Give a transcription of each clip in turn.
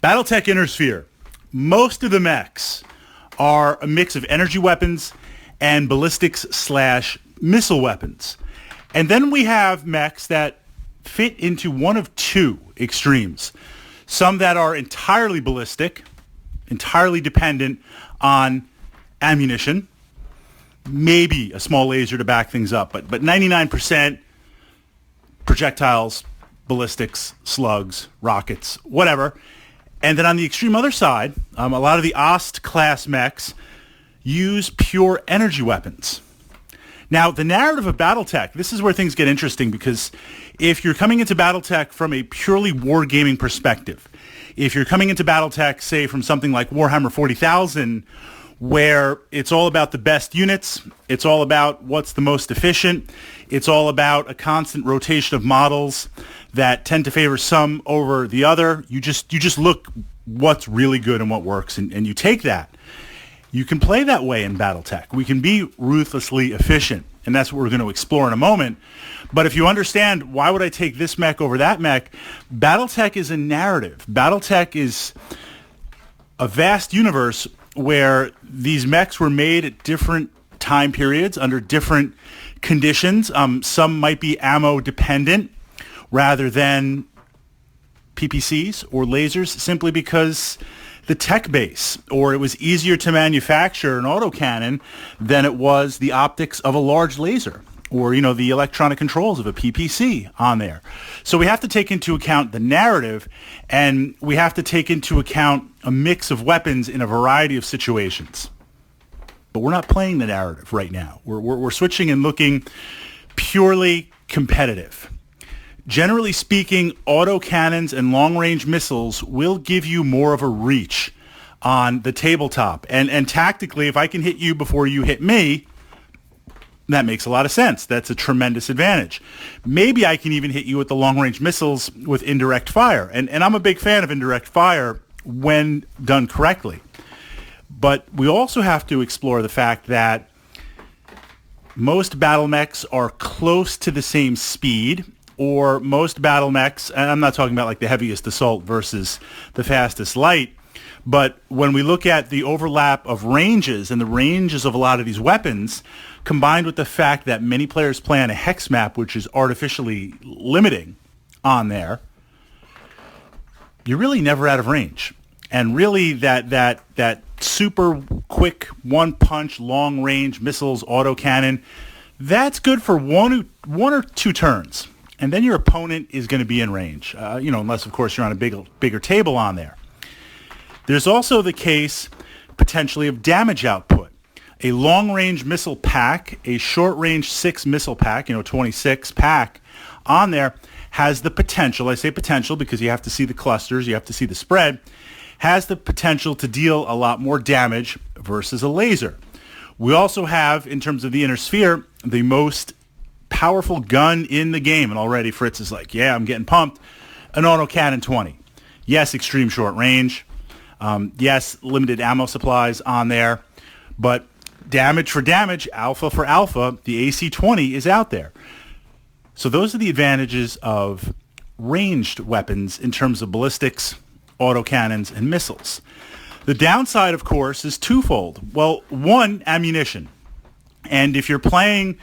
Battletech Inner Sphere. Most of the mechs are a mix of energy weapons and ballistics / missile weapons. And then we have mechs that fit into one of two extremes. Some that are entirely ballistic, entirely dependent on ammunition, maybe a small laser to back things up, but 99% projectiles, ballistics, slugs, rockets, whatever. And then on the extreme other side, a lot of the Ost class mechs use pure energy weapons. Now, the narrative of Battletech, this is where things get interesting, because if you're coming into Battletech from a purely wargaming perspective, if you're coming into Battletech, say, from something like Warhammer 40,000, where it's all about the best units, it's all about what's the most efficient, it's all about a constant rotation of models that tend to favor some over the other, you just look what's really good and what works, and you take that. You can play that way in Battletech. We can be ruthlessly efficient, and that's what we're going to explore in a moment. But if you understand, why would I take this mech over that mech? Battletech is a narrative. Battletech is a vast universe where these mechs were made at different time periods under different conditions. Some might be ammo dependent rather than PPCs or lasers, simply because the tech base, or it was easier to manufacture an autocannon than it was the optics of a large laser, or the electronic controls of a PPC on there. So we have to take into account the narrative, and we have to take into account a mix of weapons in a variety of situations. But we're not playing the narrative right now. We're switching and looking purely competitive. Generally speaking, autocannons and long-range missiles will give you more of a reach on the tabletop. And tactically, if I can hit you before you hit me, that makes a lot of sense. That's a tremendous advantage. Maybe I can even hit you with the long-range missiles with indirect fire. And I'm a big fan of indirect fire when done correctly. But we also have to explore the fact that most battle mechs are close to the same speed, or most battle mechs, and I'm not talking about like the heaviest assault versus the fastest light, but when we look at the overlap of ranges and the ranges of a lot of these weapons, combined with the fact that many players play on a hex map, which is artificially limiting on there, you're really never out of range. And really that super quick one-punch long-range missiles autocannon, that's good for one or two turns. And then your opponent is going to be in range, unless, of course, you're on a bigger table on there. There's also the case, potentially, of damage output. A long-range missile pack, a short-range 6 missile pack, 26 pack on there, has the potential, I say potential because you have to see the clusters, you have to see the spread, has the potential to deal a lot more damage versus a laser. We also have, in terms of the Inner Sphere, the most powerful gun in the game, and already Fritz is like, yeah, I'm getting pumped, an autocannon 20. Yes, extreme short range. Yes, limited ammo supplies on there, but damage for damage, alpha for alpha, the AC-20 is out there. So those are the advantages of ranged weapons in terms of ballistics, autocannons, and missiles. The downside, of course, is twofold. Well, one, ammunition. And if you're playing,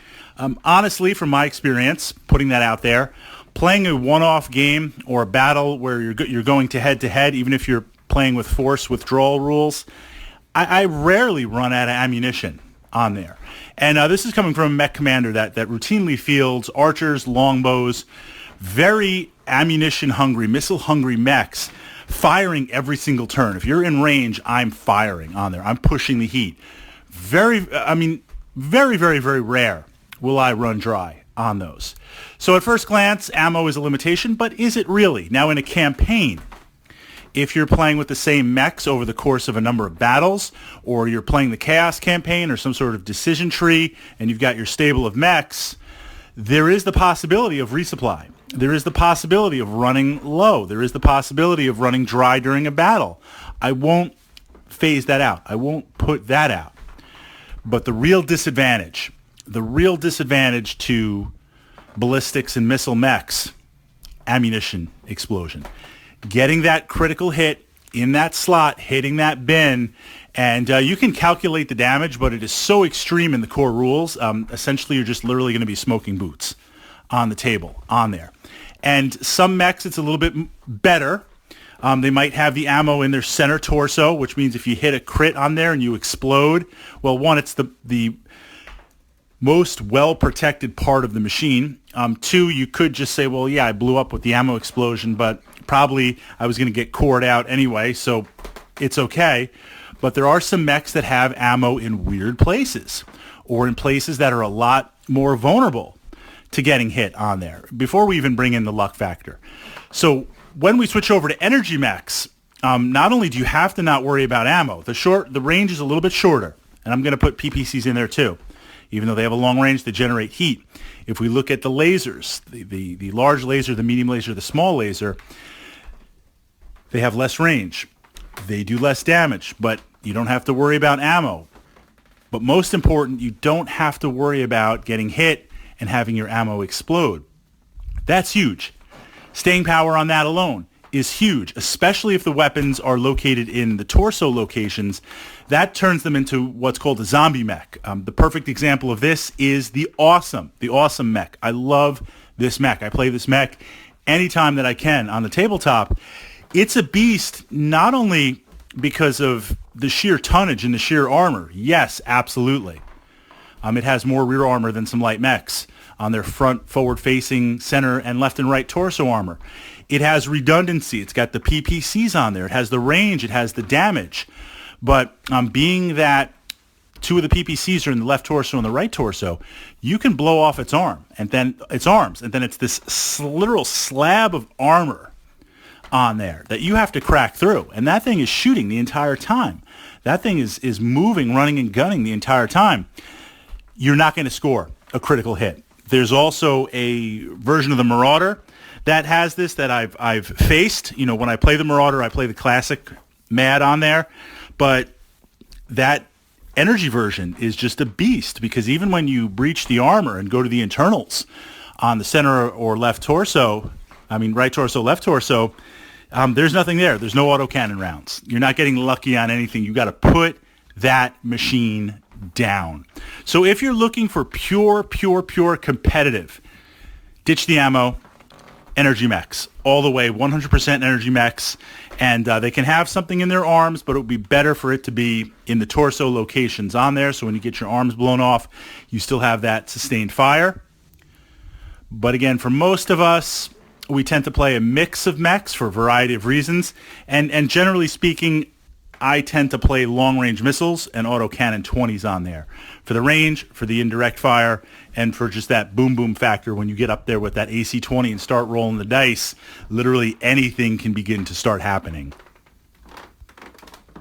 honestly, from my experience, putting that out there, playing a one-off game or a battle where you're going to head-to-head, even if you're playing with force withdrawal rules, I rarely run out of ammunition on there. And this is coming from a mech commander that routinely fields archers, longbows, very ammunition-hungry, missile-hungry mechs, firing every single turn. If you're in range, I'm firing on there. I'm pushing the heat. Very, very, very rare will I run dry on those. So at first glance, ammo is a limitation, but is it really? Now in a campaign, if you're playing with the same mechs over the course of a number of battles, or you're playing the Chaos campaign or some sort of decision tree, and you've got your stable of mechs, there is the possibility of resupply. There is the possibility of running low. There is the possibility of running dry during a battle. I won't phase that out. I won't put that out. But the real disadvantage to ballistics and missile mechs, ammunition explosion. Getting that critical hit in that slot, hitting that bin, and you can calculate the damage, but it is so extreme in the core rules. Essentially, you're just literally going to be smoking boots on the table, on there. And some mechs, it's a little bit better. They might have the ammo in their center torso, which means if you hit a crit on there and you explode, well, one, it's the most well-protected part of the machine. Two, you could just say, well, yeah, I blew up with the ammo explosion, but probably I was going to get cored out anyway, so it's okay. But there are some mechs that have ammo in weird places, or in places that are a lot more vulnerable to getting hit on there, before we even bring in the luck factor. So when we switch over to energy mechs, not only do you have to not worry about ammo, the range is a little bit shorter, and I'm going to put PPCs in there too. Even though they have a long range, they generate heat. If we look at the lasers, the large laser, the medium laser, the small laser, they have less range. They do less damage, but you don't have to worry about ammo. But most important, you don't have to worry about getting hit and having your ammo explode. That's huge. Staying power on that alone is huge, especially if the weapons are located in the torso locations. That turns them into what's called a zombie mech. The perfect example of this is the awesome mech. I love this mech. I play this mech anytime that I can on the tabletop. It's a beast, not only because of the sheer tonnage and the sheer armor. Yes, absolutely. It has more rear armor than some light mechs on their front, forward-facing, center, and left and right torso armor. It has redundancy. It's got the PPCs on there. It has the range. It has the damage. But being that two of the PPCs are in the left torso and the right torso, you can blow off its arm, and then its arms, and then it's this literal slab of armor on there that you have to crack through. And that thing is shooting the entire time. That thing is moving, running, and gunning the entire time. You're not going to score a critical hit. There's also a version of the Marauder that has this that I've faced. You know, when I play the Marauder, I play the classic MAD on there. But that energy version is just a beast, because even when you breach the armor and go to the internals on the center or left torso, right torso, left torso, there's nothing there. There's no autocannon rounds. You're not getting lucky on anything. You got to put that machine down. So if you're looking for pure competitive, ditch the ammo, energy mechs all the way, 100% energy mechs, and they can have something in their arms, but it would be better for it to be in the torso locations on there, so when you get your arms blown off, you still have that sustained fire. But again, for most of us, we tend to play a mix of mechs for a variety of reasons, and generally speaking, I tend to play long-range missiles and autocannon 20s on there for the range, for the indirect fire, and for just that boom factor. When you get up there with that AC-20 and start rolling the dice, literally anything can begin to start happening.